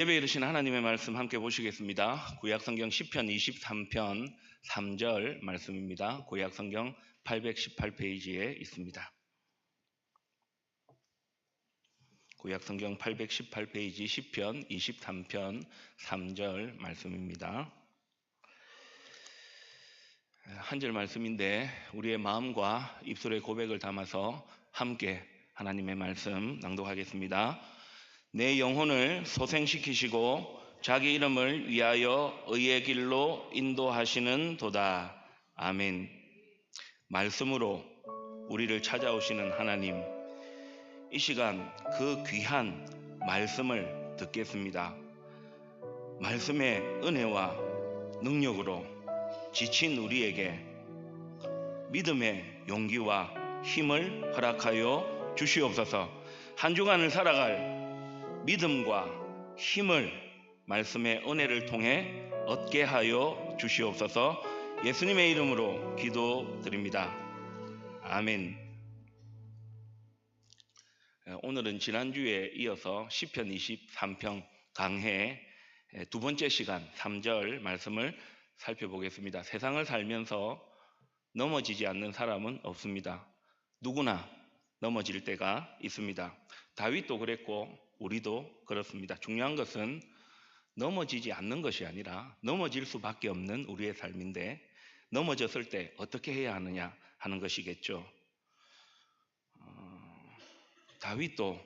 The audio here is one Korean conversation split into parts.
예배에 이르신 하나님의 말씀 함께 보시겠습니다. 구약성경 시편 23편 3절 말씀입니다. 구약성경 818페이지에 있습니다. 구약성경 818페이지 시편 23편 3절 말씀입니다. 한 절 말씀인데 우리의 마음과 입술의 고백을 담아서 함께 하나님의 말씀 낭독하겠습니다. 내 영혼을 소생시키시고 자기 이름을 위하여 의의 길로 인도하시는 도다. 아멘. 말씀으로 우리를 찾아오시는 하나님, 이 시간 그 귀한 말씀을 듣겠습니다. 말씀의 은혜와 능력으로 지친 우리에게 믿음의 용기와 힘을 허락하여 주시옵소서. 한 주간을 살아갈 믿음과 힘을 말씀의 은혜를 통해 얻게 하여 주시옵소서. 예수님의 이름으로 기도드립니다. 아멘. 오늘은 지난주에 이어서 시편 23편 강해 두 번째 시간 3절 말씀을 살펴보겠습니다. 세상을 살면서 넘어지지 않는 사람은 없습니다. 누구나 넘어질 때가 있습니다. 다윗도 그랬고 우리도 그렇습니다. 중요한 것은 넘어지지 않는 것이 아니라 넘어질 수밖에 없는 우리의 삶인데, 넘어졌을 때 어떻게 해야 하느냐 하는 것이겠죠. 다윗도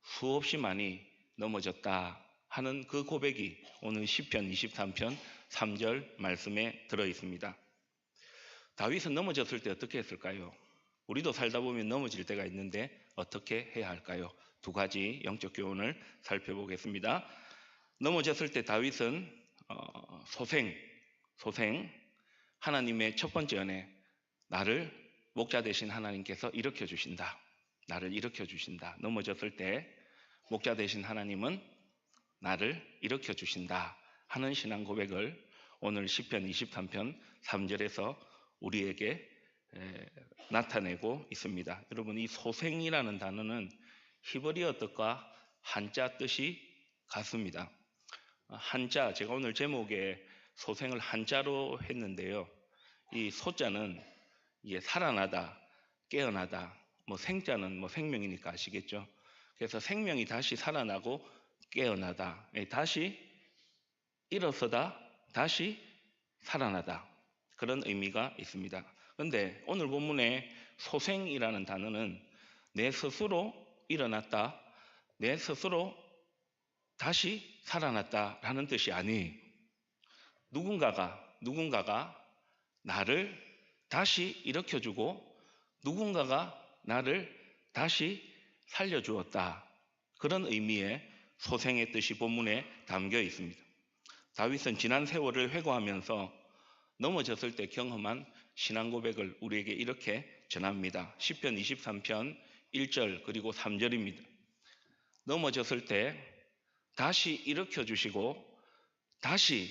수없이 많이 넘어졌다 하는 그 고백이 오늘 시편 23편 3절 말씀에 들어 있습니다. 다윗은 넘어졌을 때 어떻게 했을까요? 우리도 살다 보면 넘어질 때가 있는데 어떻게 해야 할까요? 두 가지 영적 교훈을 살펴보겠습니다. 넘어졌을 때 다윗은 소생, 하나님의 첫 번째 은혜, 나를 목자 되신 하나님께서 일으켜 주신다. 나를 일으켜 주신다. 넘어졌을 때 목자 되신 하나님은 나를 일으켜 주신다 하는 신앙 고백을 오늘 시편 23편 3절에서 우리에게 나타내고 있습니다. 여러분, 이 소생이라는 단어는 히브리어 뜻과 한자 뜻이 같습니다. 한자, 제가 오늘 제목에 소생을 한자로 했는데요. 이 소자는 이게 살아나다, 깨어나다, 생자는 생명이니까 아시겠죠? 그래서 생명이 다시 살아나고 깨어나다, 다시 일어서다, 다시 살아나다, 그런 의미가 있습니다. 그런데 오늘 본문에 소생이라는 단어는 내 스스로 일어났다, 내 스스로 다시 살아났다라는 뜻이 아니에요. 누군가가 나를 다시 일으켜주고 누군가가 나를 다시 살려주었다, 그런 의미의 소생의 뜻이 본문에 담겨 있습니다. 다윗은 지난 세월을 회고하면서 넘어졌을 때 경험한 신앙 고백을 우리에게 이렇게 전합니다. 시편 23편 1절 그리고 3절입니다. 넘어졌을 때 다시 일으켜 주시고 다시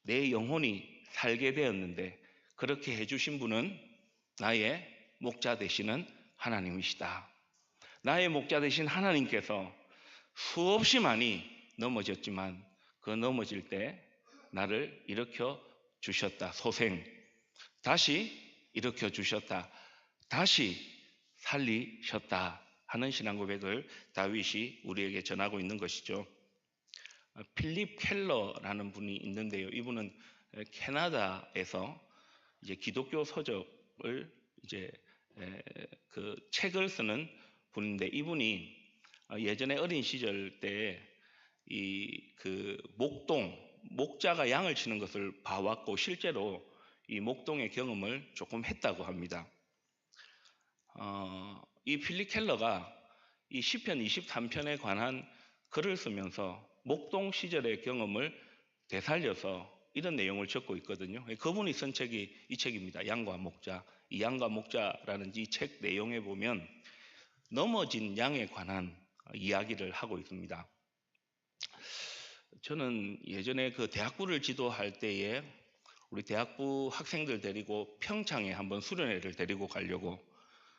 내 영혼이 살게 되었는데, 그렇게 해주신 분은 나의 목자 되시는 하나님이시다. 나의 목자 되신 하나님께서 수없이 많이 넘어졌지만 그 넘어질 때 나를 일으켜 주셨다. 소생, 다시 일으켜 주셨다, 다시 살리셨다 하는 신앙 고백을 다윗이 우리에게 전하고 있는 것이죠. 필립 켈러라는 분이 있는데요. 이분은 캐나다에서 이제 기독교 서적을 그 책을 쓰는 분인데, 이분이 예전에 어린 시절 때 그 목자가 양을 치는 것을 봐왔고 실제로 이 목동의 경험을 조금 했다고 합니다. 이 필립 켈러가 이 시편 23편에 관한 글을 쓰면서 목동 시절의 경험을 되살려서 이런 내용을 적고 있거든요. 그분이 쓴 책이 이 책입니다. 양과 목자. 이 양과 목자라는 이 책 내용에 보면 넘어진 양에 관한 이야기를 하고 있습니다. 저는 예전에 그 대학부를 지도할 때에 우리 대학부 학생들 데리고 평창에 한번 수련회를 데리고 가려고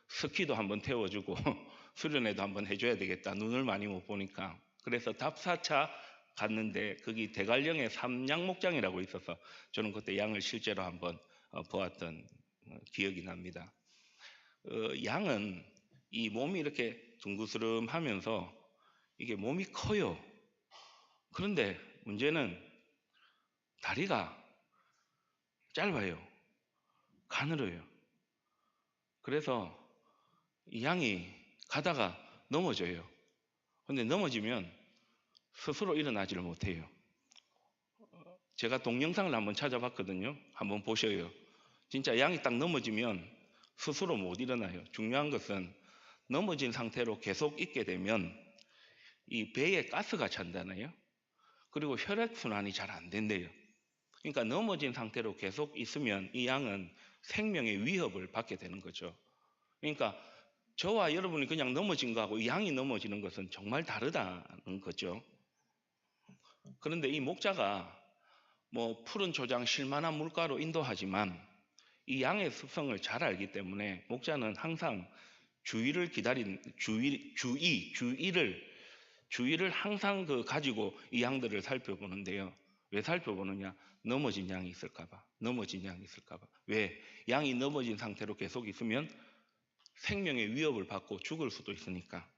스키도 한번 태워주고 수련회도 한번 해줘야 되겠다. 눈을 많이 못 보니까. 그래서 답사차 갔는데 거기 대관령에 삼양목장이라고 있어서 저는 그때 양을 실제로 한번 보았던 기억이 납니다. 양은 이 몸이 이렇게 둥그스름하면서 이게 몸이 커요. 그런데 문제는 다리가 짧아요. 가늘어요. 그래서 이 양이 가다가 넘어져요. 근데 넘어지면 스스로 일어나지를 못해요. 제가 동영상을 한번 찾아봤거든요. 한번 보셔요. 진짜 양이 딱 넘어지면 스스로 못 일어나요. 중요한 것은 넘어진 상태로 계속 있게 되면 이 배에 가스가 찬다나요. 그리고 혈액순환이 잘 안 된대요. 그러니까 넘어진 상태로 계속 있으면 이 양은 생명의 위협을 받게 되는 거죠. 그러니까 저와 여러분이 그냥 넘어진 거하고 이 양이 넘어지는 것은 정말 다르다는 거죠. 그런데 이 목자가 뭐 푸른 조장 실만한 물가로 인도하지만 이 양의 습성을 잘 알기 때문에 목자는 항상 주의를 항상 가지고 이 양들을 살펴보는데요. 왜 살펴보느냐? 넘어진 양이 있을까봐. 왜? 양이 넘어진 상태로 계속 있으면 생명의 위협을 받고 죽을 수도 있으니까.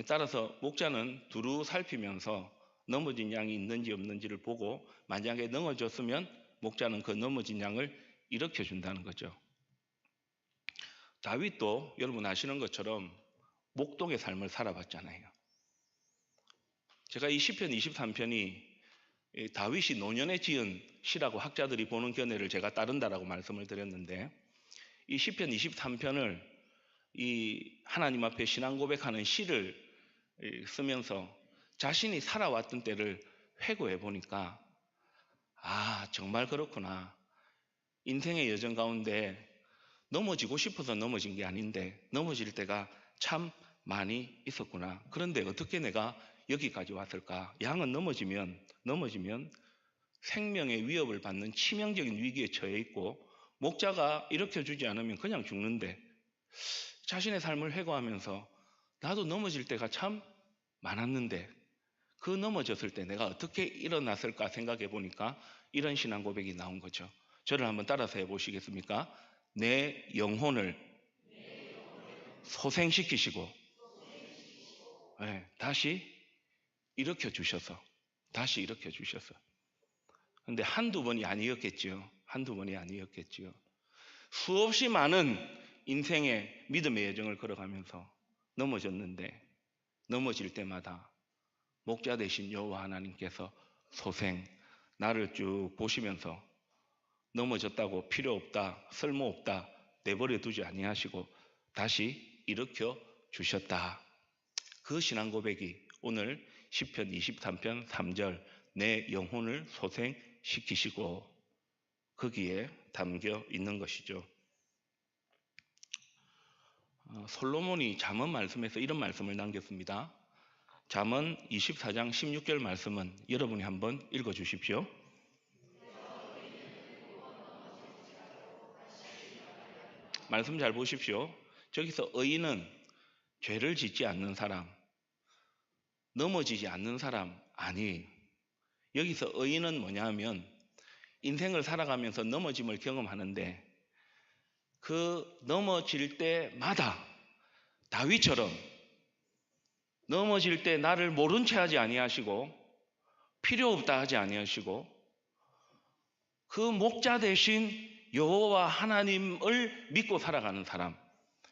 따라서 목자는 두루 살피면서 넘어진 양이 있는지 없는지를 보고 만약에 넘어졌으면 목자는 그 넘어진 양을 일으켜 준다는 거죠. 다윗도 여러분 아시는 것처럼 목동의 삶을 살아봤잖아요. 제가 이 시편 23편이 다윗이 노년에 지은 시라고 학자들이 보는 견해를 제가 따른다라고 말씀을 드렸는데, 이 시편 23편을 이 하나님 앞에 신앙 고백하는 시를 쓰면서 자신이 살아왔던 때를 회고해 보니까 정말 그렇구나. 인생의 여정 가운데 넘어지고 싶어서 넘어진 게 아닌데 넘어질 때가 참 많이 있었구나. 그런데 어떻게 내가 여기까지 왔을까? 양은 넘어지면 생명의 위협을 받는 치명적인 위기에 처해 있고 목자가 일으켜주지 않으면 그냥 죽는데, 자신의 삶을 회고하면서 나도 넘어질 때가 참 많았는데 그 넘어졌을 때 내가 어떻게 일어났을까 생각해 보니까 이런 신앙 고백이 나온 거죠. 저를 한번 따라서 해보시겠습니까? 내 영혼을 소생시키시고 다시 일으켜 주셔서 근데 한두 번이 아니었겠죠. 수없이 많은 인생의 믿음의 여정을 걸어가면서 넘어졌는데 넘어질 때마다 목자 되신 여호와 하나님께서 나를 쭉 보시면서 넘어졌다고 필요 없다, 쓸모 없다 내버려 두지 아니하시고 다시 일으켜 주셨다. 그 신앙 고백이 오늘 시편 23편 3절 내 영혼을 소생시키시고 거기에 담겨 있는 것이죠. 솔로몬이 잠언 말씀에서 이런 말씀을 남겼습니다. 잠언 24장 16절 말씀은 여러분이 한번 읽어 주십시오. 말씀 잘 보십시오. 저기서 의인은 죄를 짓지 않는 사람, 넘어지지 않는 사람 아니에요. 여기서 의인은 뭐냐 하면 인생을 살아가면서 넘어짐을 경험하는데 그 넘어질 때마다 다윗처럼 넘어질 때 나를 모른 채 하지 아니하시고 필요 없다 하지 아니하시고 그 목자 대신 여호와 하나님을 믿고 살아가는 사람.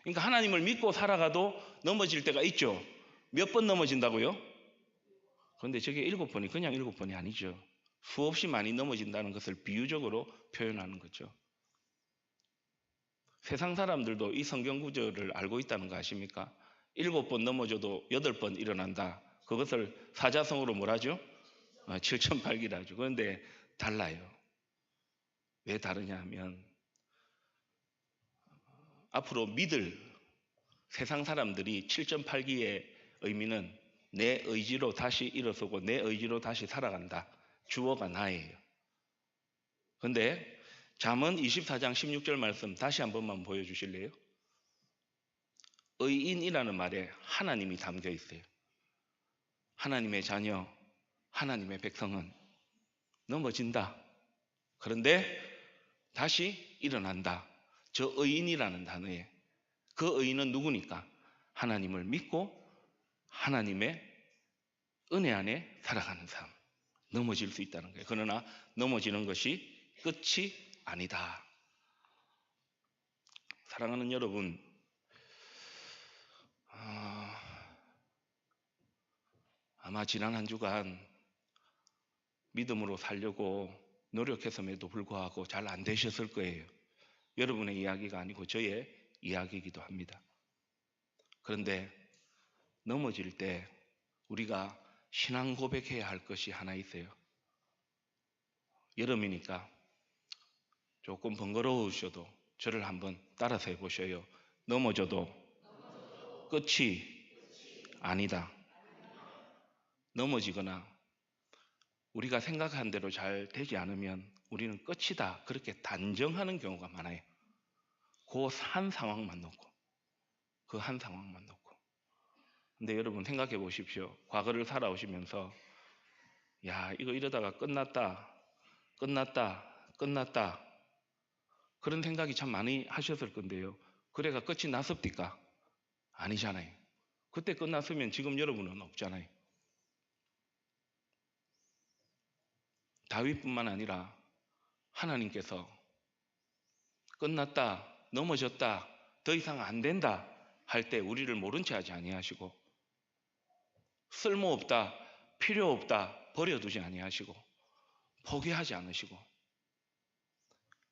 그러니까 하나님을 믿고 살아가도 넘어질 때가 있죠. 몇 번 넘어진다고요? 그런데 저게 7번이 그냥 7번이 아니죠. 수없이 많이 넘어진다는 것을 비유적으로 표현하는 거죠. 세상 사람들도 이 성경 구절을 알고 있다는 거 아십니까? 7번 넘어져도 8번 일어난다. 그것을 사자성어로 뭐라죠? 7,8기라죠. 그런데 달라요. 왜 다르냐 하면 앞으로 믿을 세상 사람들이 7.8기의 의미는 내 의지로 다시 일어서고 내 의지로 다시 살아간다. 주어가 나예요. 그런데 잠언 24장 16절 말씀 다시 한 번만 보여주실래요? 의인이라는 말에 하나님이 담겨 있어요. 하나님의 자녀, 하나님의 백성은 넘어진다. 그런데 다시 일어난다. 저 의인이라는 단어에 그 의인은 누구니까? 하나님을 믿고 하나님의 은혜 안에 살아가는 삶. 넘어질 수 있다는 거예요. 그러나 넘어지는 것이 끝이 아니다. 사랑하는 여러분, 아마 지난 한 주간 믿음으로 살려고 노력했음에도 불구하고 잘 안 되셨을 거예요. 여러분의 이야기가 아니고 저의 이야기이기도 합니다. 그런데 넘어질 때 우리가 신앙 고백해야 할 것이 하나 있어요. 여름이니까 조금 번거로우셔도 저를 한번 따라서 해보셔요. 넘어져도 끝이 아니다. 넘어지거나 우리가 생각한 대로 잘 되지 않으면 우리는 끝이다. 그렇게 단정하는 경우가 많아요. 그 한 상황만 놓고. 그 한 상황만 놓고. 근데 여러분 생각해 보십시오. 과거를 살아오시면서 야, 이거 이러다가 끝났다. 그런 생각이 참 많이 하셨을 건데요. 그래가 끝이 났습니까? 아니잖아요. 그때 끝났으면 지금 여러분은 없잖아요. 다윗뿐만 아니라 하나님께서 끝났다, 넘어졌다, 더 이상 안 된다 할 때 우리를 모른 채 하지 아니하시고 쓸모없다, 필요없다 버려두지 아니하시고 포기하지 않으시고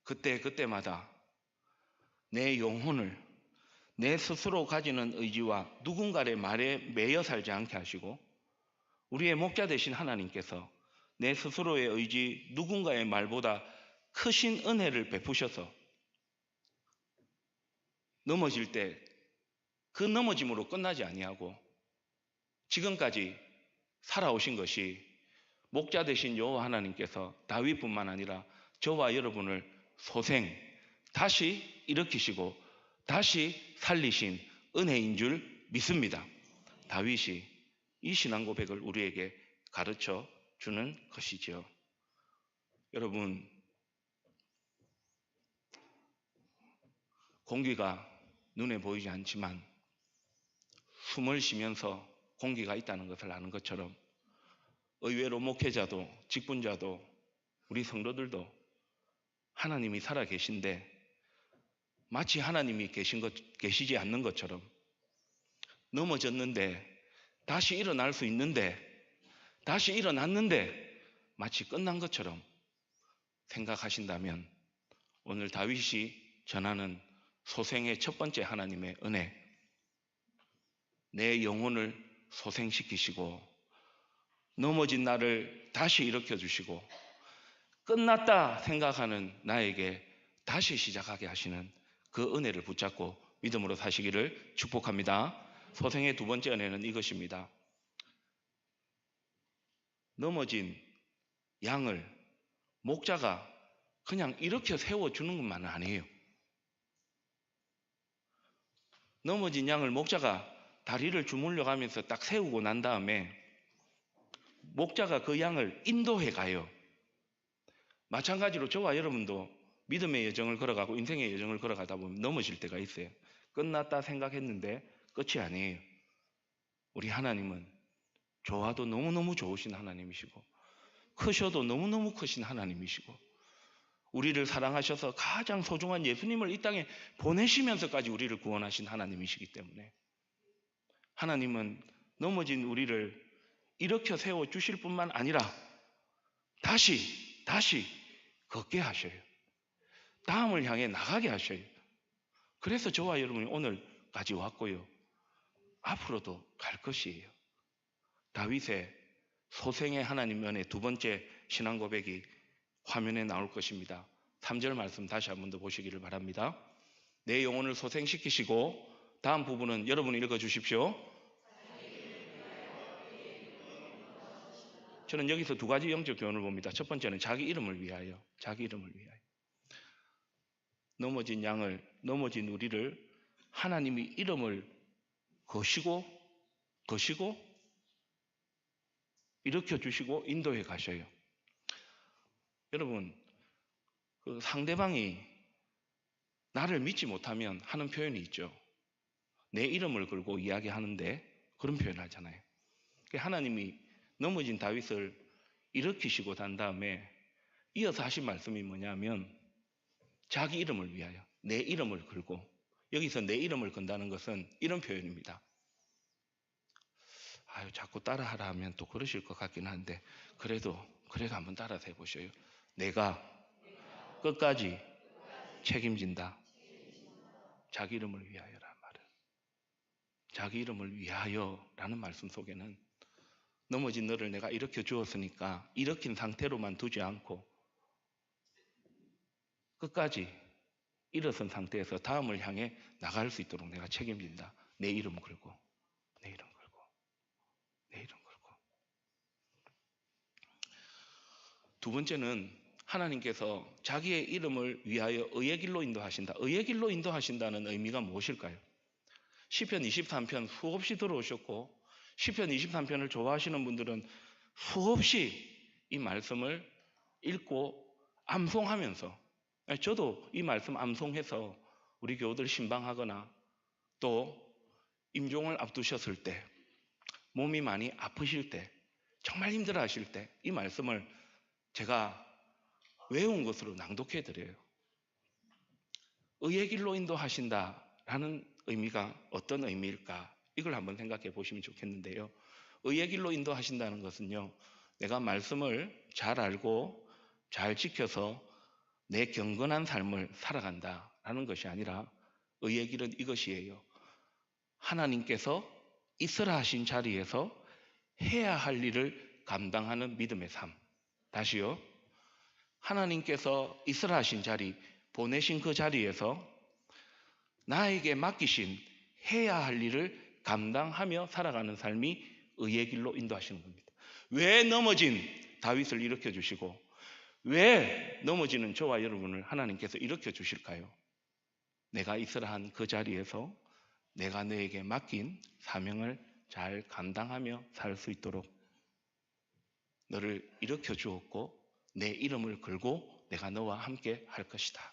그때마다 내 영혼을 내 스스로 가지는 의지와 누군가의 말에 매여 살지 않게 하시고 우리의 목자 되신 하나님께서 내 스스로의 의지, 누군가의 말보다 크신 은혜를 베푸셔서 넘어질 때 그 넘어짐으로 끝나지 아니하고 지금까지 살아오신 것이 목자 되신 여호와 하나님께서 다윗뿐만 아니라 저와 여러분을 소생 다시 일으키시고 다시 살리신 은혜인 줄 믿습니다. 다윗이 이 신앙 고백을 우리에게 가르쳐 주는 것이죠. 여러분, 공기가 눈에 보이지 않지만 숨을 쉬면서 공기가 있다는 것을 아는 것처럼 의외로 목회자도 직분자도 우리 성도들도 하나님이 살아 계신데 마치 하나님이 계시지 않는 것처럼 넘어졌는데 다시 일어날 수 있는데 다시 일어났는데 마치 끝난 것처럼 생각하신다면 오늘 다윗이 전하는 소생의 첫 번째 하나님의 은혜, 내 영혼을 소생시키시고 넘어진 나를 다시 일으켜 주시고 끝났다 생각하는 나에게 다시 시작하게 하시는 그 은혜를 붙잡고 믿음으로 사시기를 축복합니다. 소생의 두 번째 은혜는 이것입니다. 넘어진 양을 목자가 그냥 일으켜 세워주는 것만은 아니에요. 넘어진 양을 목자가 다리를 주물러 가면서 딱 세우고 난 다음에 목자가 그 양을 인도해 가요. 마찬가지로 저와 여러분도 믿음의 여정을 걸어가고 인생의 여정을 걸어가다 보면 넘어질 때가 있어요. 끝났다 생각했는데 끝이 아니에요. 우리 하나님은 좋아도 너무너무 좋으신 하나님이시고 크셔도 너무너무 크신 하나님이시고 우리를 사랑하셔서 가장 소중한 예수님을 이 땅에 보내시면서까지 우리를 구원하신 하나님이시기 때문에 하나님은 넘어진 우리를 일으켜 세워 주실 뿐만 아니라 다시 걷게 하셔요. 다음을 향해 나가게 하셔요. 그래서 저와 여러분이 오늘까지 왔고요. 앞으로도 갈 것이에요. 다윗의 소생의 하나님 은혜 두 번째 신앙 고백이 화면에 나올 것입니다. 3절 말씀 다시 한 번 더 보시기를 바랍니다. 내 영혼을 소생시키시고 다음 부분은 여러분이 읽어주십시오. 저는 여기서 두 가지 영적 교훈을 봅니다. 첫 번째는 자기 이름을 위하여. 넘어진 양을, 넘어진 우리를 하나님이 이름을 거시고 일으켜 주시고 인도해 가셔요. 여러분, 그 상대방이 나를 믿지 못하면 하는 표현이 있죠. 내 이름을 걸고 이야기하는데 그런 표현을 하잖아요. 하나님이 넘어진 다윗을 일으키시고 난 다음에 이어서 하신 말씀이 뭐냐면 자기 이름을 위하여 내 이름을 걸고, 여기서 내 이름을 건다는 것은 이런 표현입니다. 아유, 자꾸 따라하라 하면 또 그러실 것 같긴 한데 그래도 한번 따라서 해보셔요. 내가 끝까지 책임진다. 자기 이름을 위하여란 말은, 자기 이름을 위하여라는 말씀 속에는 넘어진 너를 내가 일으켜 주었으니까 일으킨 상태로만 두지 않고 끝까지 일어선 상태에서 다음을 향해 나갈 수 있도록 내가 책임진다. 내 이름 걸고, 내 이름 걸고, 내 이름 걸고. 두 번째는 하나님께서 자기의 이름을 위하여 의의 길로 인도하신다. 의의 길로 인도하신다는 의미가 무엇일까요? 시편 23편 수없이 들어오셨고, 시편 23편을 좋아하시는 분들은 수없이 이 말씀을 읽고 암송하면서, 저도 이 말씀 암송해서 우리 교우들 신방하거나 또 임종을 앞두셨을 때, 몸이 많이 아프실 때, 정말 힘들어 하실 때 이 말씀을 제가 외운 것으로 낭독해 드려요. 의의 길로 인도하신다라는 의미가 어떤 의미일까? 이걸 한번 생각해 보시면 좋겠는데요. 의의 길로 인도하신다는 것은요, 내가 말씀을 잘 알고 잘 지켜서 내 경건한 삶을 살아간다라는 것이 아니라 의의 길은 이것이에요. 하나님께서 있으라 하신 자리에서 해야 할 일을 감당하는 믿음의 삶. 다시요. 하나님께서 있으라 하신 자리, 보내신 그 자리에서 나에게 맡기신 해야 할 일을 감당하며 살아가는 삶이 의의 길로 인도하시는 겁니다. 왜 넘어진 다윗을 일으켜 주시고 왜 넘어지는 저와 여러분을 하나님께서 일으켜 주실까요? 내가 있으라 한 그 자리에서 내가 너에게 맡긴 사명을 잘 감당하며 살 수 있도록 너를 일으켜 주었고 내 이름을 걸고 내가 너와 함께 할 것이다.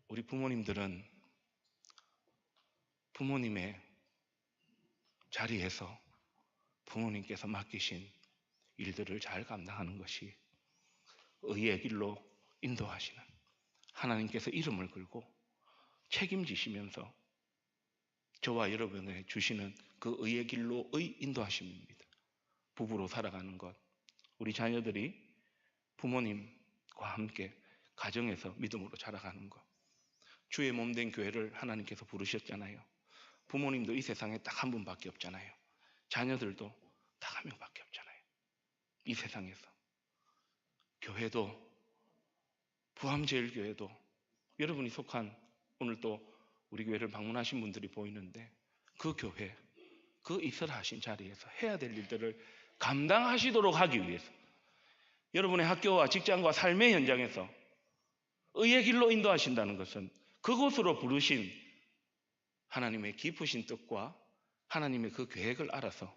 우리 부모님들은 부모님의 자리에서 부모님께서 맡기신 일들을 잘 감당하는 것이 의의 길로 인도하시는, 하나님께서 이름을 걸고 책임지시면서 저와 여러분에게 주시는 그 의의 길로의 인도하심입니다. 부부로 살아가는 것, 우리 자녀들이 부모님과 함께 가정에서 믿음으로 자라가는 것, 주의 몸된 교회를 하나님께서 부르셨잖아요. 부모님도 이 세상에 딱 한 분밖에 없잖아요. 자녀들도 딱 한 명밖에 없잖아요. 이 세상에서. 교회도, 부암제일교회도, 여러분이 속한 오늘 또 우리 교회를 방문하신 분들이 보이는데 그 교회, 그 있으라 하신 자리에서 해야 될 일들을 감당하시도록 하기 위해서 여러분의 학교와 직장과 삶의 현장에서 의의 길로 인도하신다는 것은 그곳으로 부르신 하나님의 깊으신 뜻과 하나님의 그 계획을 알아서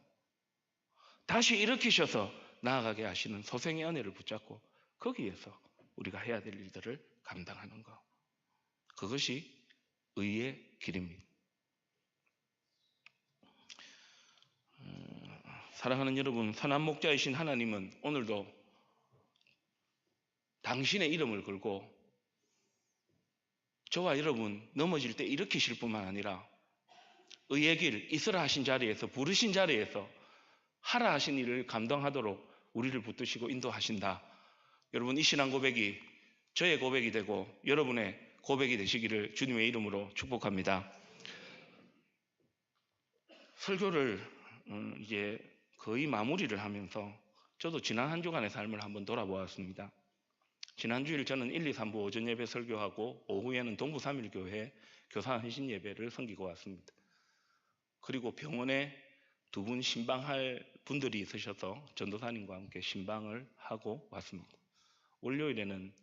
다시 일으키셔서 나아가게 하시는 소생의 은혜를 붙잡고 거기에서 우리가 해야 될 일들을 감당하는 것, 그것이 의의 길입니다. 사랑하는 여러분, 선한 목자이신 하나님은 오늘도 당신의 이름을 걸고 저와 여러분 넘어질 때 일으키실 뿐만 아니라 의의 길, 있으라 하신 자리에서, 부르신 자리에서 하라 하신 일을 감당하도록 우리를 붙드시고 인도하신다. 여러분, 이 신앙 고백이 저의 고백이 되고 여러분의 고백이 되시기를 주님의 이름으로 축복합니다. 설교를 이제 거의 마무리를 하면서 저도 지난 한 주간의 삶을 한번 돌아보았습니다. 지난 주일 저는 1, 2, 3부 오전 예배 설교하고 오후에는 동부 3일교회 교사 헌신 예배를 섬기고 왔습니다. 그리고 병원에 두 분 신방할 분들이 있으셔서 전도사님과 함께 신방을 하고 왔습니다. 월요일에는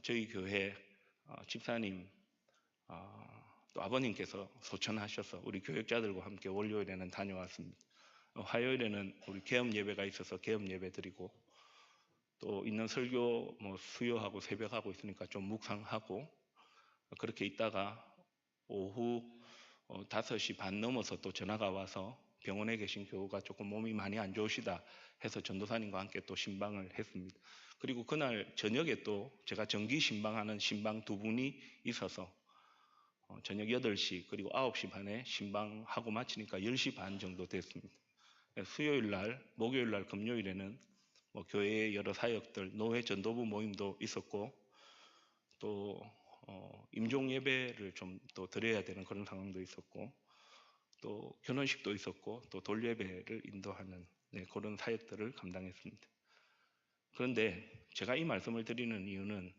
저희 교회 집사님 또 아버님께서 소천하셔서 우리 교역자들과 함께 월요일에는 다녀왔습니다. 화요일에는 우리 개업 예배가 있어서 개업 예배 드리고 또 있는 설교 수요하고 새벽하고 있으니까 좀 묵상하고 그렇게 있다가 오후 5시 반 넘어서 또 전화가 와서 병원에 계신 교우가 조금 몸이 많이 안 좋으시다 해서 전도사님과 함께 또 신방을 했습니다. 그리고 그날 저녁에 또 제가 정기 신방하는 신방 두 분이 있어서 저녁 8시 그리고 9시 반에 신방하고 마치니까 10시 반 정도 됐습니다. 수요일 날, 목요일 날, 금요일에는 교회의 여러 사역들, 노회 전도부 모임도 있었고 또 임종 예배를 좀 또 드려야 되는 그런 상황도 있었고 또 결혼식도 있었고 또 돌예배를 인도하는 그런 사역들을 감당했습니다. 그런데 제가 이 말씀을 드리는 이유는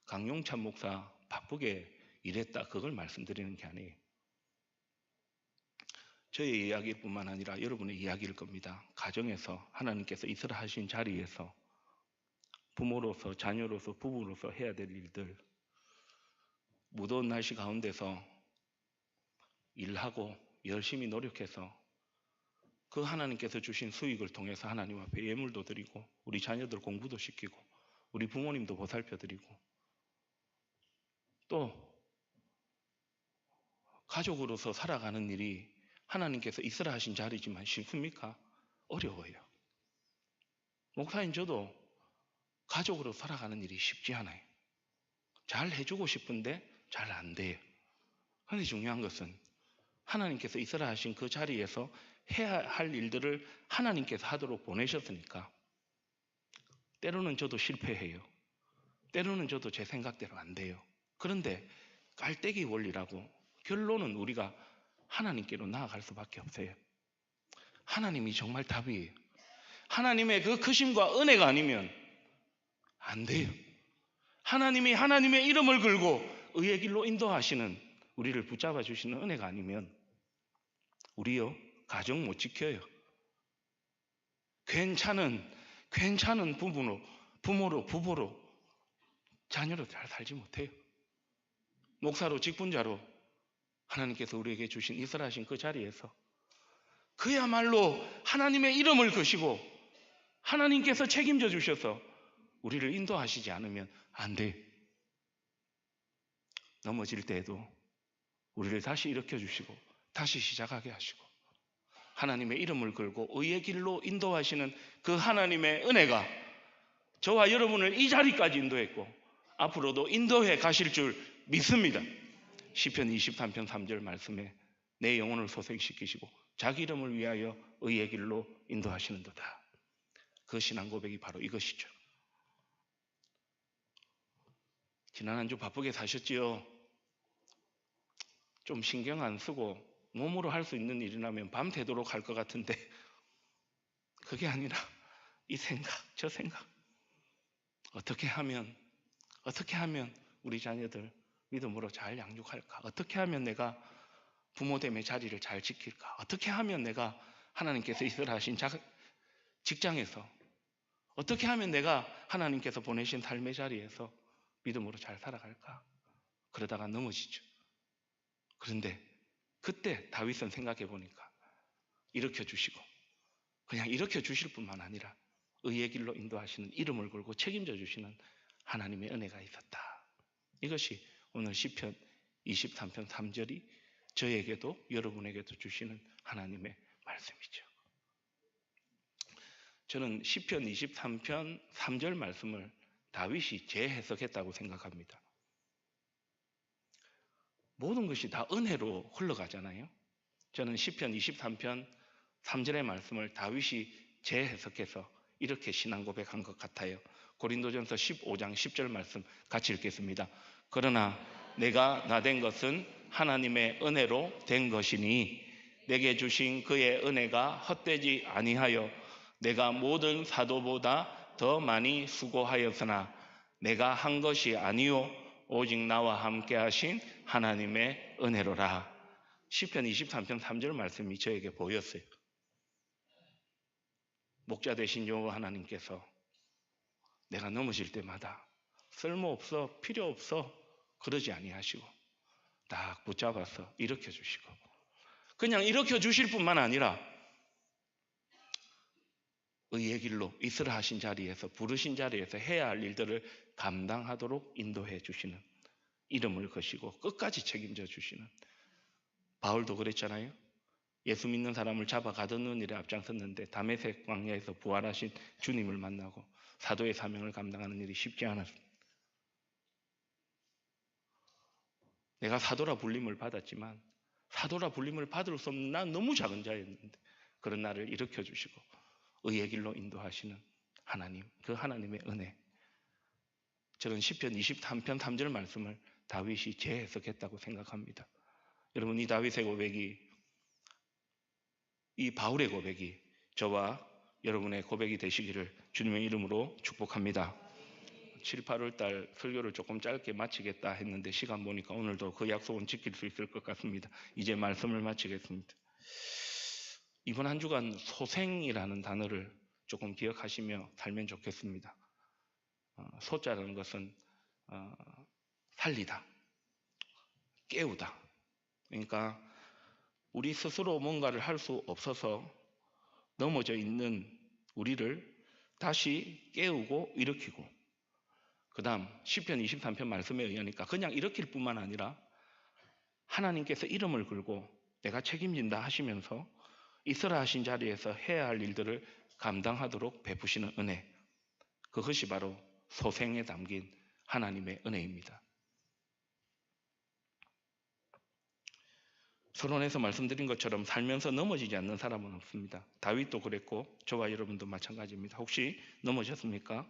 강용찬 목사 바쁘게 일했다 그걸 말씀드리는 게 아니에요. 저의 이야기뿐만 아니라 여러분의 이야기일 겁니다. 가정에서 하나님께서 있으라 하신 자리에서 부모로서 자녀로서 부부로서 해야 될 일들, 무더운 날씨 가운데서 일하고 열심히 노력해서 그 하나님께서 주신 수익을 통해서 하나님 앞에 예물도 드리고 우리 자녀들 공부도 시키고 우리 부모님도 보살펴 드리고 또 가족으로서 살아가는 일이 하나님께서 있으라 하신 자리지만 쉽습니까? 어려워요. 목사님 저도 가족으로 살아가는 일이 쉽지 않아요. 잘 해주고 싶은데 잘 안 돼요. 그런데 중요한 것은 하나님께서 있으라 하신 그 자리에서 해야 할 일들을 하나님께서 하도록 보내셨으니까 때로는 저도 실패해요. 때로는 저도 제 생각대로 안 돼요. 그런데 깔때기 원리라고 결론은 우리가 하나님께로 나아갈 수밖에 없어요. 하나님이 정말 답이에요. 하나님의 그 크심과 은혜가 아니면 안 돼요. 하나님이 하나님의 이름을 걸고 의의 길로 인도하시는 우리를 붙잡아 주시는 은혜가 아니면 우리요 가정 못 지켜요. 괜찮은 부모로 부부로 자녀로 잘 살지 못해요. 목사로 직분자로 하나님께서 우리에게 주신 이스라하신 그 자리에서 그야말로 하나님의 이름을 거시고 하나님께서 책임져 주셔서 우리를 인도하시지 않으면 안 돼요. 넘어질 때에도 우리를 다시 일으켜 주시고 다시 시작하게 하시고 하나님의 이름을 걸고 의의 길로 인도하시는 그 하나님의 은혜가 저와 여러분을 이 자리까지 인도했고 앞으로도 인도해 가실 줄 믿습니다. 시편 23편 3절 말씀에 내 영혼을 소생시키시고 자기 이름을 위하여 의의 길로 인도하시는도다. 그 신앙 고백이 바로 이것이죠. 지난 한 주 바쁘게 사셨지요? 좀 신경 안 쓰고 몸으로 할 수 있는 일이라면 밤새도록 할 것 같은데 그게 아니라 이 생각, 저 생각 어떻게 하면 우리 자녀들 믿음으로 잘 양육할까? 어떻게 하면 내가 부모됨의 자리를 잘 지킬까? 어떻게 하면 내가 하나님께서 있으라 하신 직장에서 어떻게 하면 내가 하나님께서 보내신 삶의 자리에서 믿음으로 잘 살아갈까? 그러다가 넘어지죠. 그런데 그때 다윗은 생각해 보니까 일으켜 주시고 그냥 일으켜 주실 뿐만 아니라 의의 길로 인도하시는 이름을 걸고 책임져 주시는 하나님의 은혜가 있었다. 이것이 오늘 시편 23편 3절이 저에게도 여러분에게도 주시는 하나님의 말씀이죠. 저는 시편 23편 3절 말씀을 다윗이 재해석했다고 생각합니다. 모든 것이 다 은혜로 흘러가잖아요. 저는 시편 23편 3절의 말씀을 다윗이 재해석해서 이렇게 신앙 고백한 것 같아요. 고린도전서 15장 10절 말씀 같이 읽겠습니다. 그러나 내가 나된 것은 하나님의 은혜로 된 것이니 내게 주신 그의 은혜가 헛되지 아니하여 내가 모든 사도보다 더 많이 수고하였으나 내가 한 것이 아니요 오직 나와 함께 하신 하나님의 은혜로라. 시편 23편 3절 말씀이 저에게 보였어요. 목자 되신 여호와 하나님께서 내가 넘어질 때마다 쓸모없어 필요 없어 그러지 아니하시고 딱 붙잡아서 일으켜 주시고, 그냥 일으켜 주실 뿐만 아니라 의의 길로 있으라 하신 자리에서, 부르신 자리에서 해야 할 일들을 감당하도록 인도해 주시는, 이름을 거시고 끝까지 책임져 주시는. 바울도 그랬잖아요. 예수 믿는 사람을 잡아 가두는 일에 앞장섰는데 다메섹 광야에서 부활하신 주님을 만나고 사도의 사명을 감당하는 일이 쉽지 않았습니다. 내가 사도라 불림을 받았지만 사도라 불림을 받을 수 없는 난 너무 작은 자였는데 그런 나를 일으켜 주시고 의의 길로 인도하시는 하나님, 그 하나님의 은혜. 저는 시편 23편 3절 말씀을 다윗이 재해석했다고 생각합니다. 여러분, 이 다윗의 고백이, 이 바울의 고백이 저와 여러분의 고백이 되시기를 주님의 이름으로 축복합니다. 7, 8월 달 설교를 조금 짧게 마치겠다 했는데 시간 보니까 오늘도 그 약속은 지킬 수 있을 것 같습니다. 이제 말씀을 마치겠습니다. 이번 한 주간 소생이라는 단어를 조금 기억하시며 살면 좋겠습니다. 소자라는 것은 살리다, 깨우다. 그러니까 우리 스스로 뭔가를 할 수 없어서 넘어져 있는 우리를 다시 깨우고 일으키고, 그 다음 시편 23편 말씀에 의하니까 그냥 일으킬 뿐만 아니라 하나님께서 이름을 걸고 내가 책임진다 하시면서 있으라 하신 자리에서 해야 할 일들을 감당하도록 베푸시는 은혜, 그것이 바로 소생에 담긴 하나님의 은혜입니다. 서론에서 말씀드린 것처럼 살면서 넘어지지 않는 사람은 없습니다. 다윗도 그랬고 저와 여러분도 마찬가지입니다. 혹시 넘어졌습니까?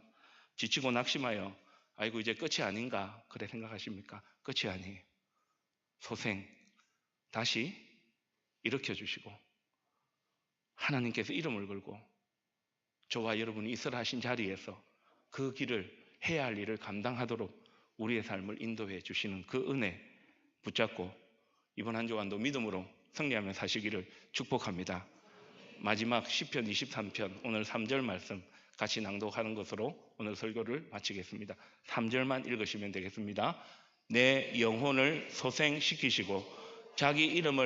지치고 낙심하여 아이고 이제 끝이 아닌가 그래 생각하십니까? 끝이 아니에요. 소생, 다시 일으켜 주시고 하나님께서 이름을 걸고 저와 여러분이 있으라 하신 자리에서 그 길을, 해야 할 일을 감당하도록 우리의 삶을 인도해 주시는 그 은혜 붙잡고 이번 한 주간도 믿음으로 승리하며 사시기를 축복합니다. 마지막 시편 23편 오늘 3절 말씀 같이 낭독하는 것으로 오늘 설교를 마치겠습니다. 3절만 읽으시면 되겠습니다. 내 영혼을 소생시키시고 자기 이름을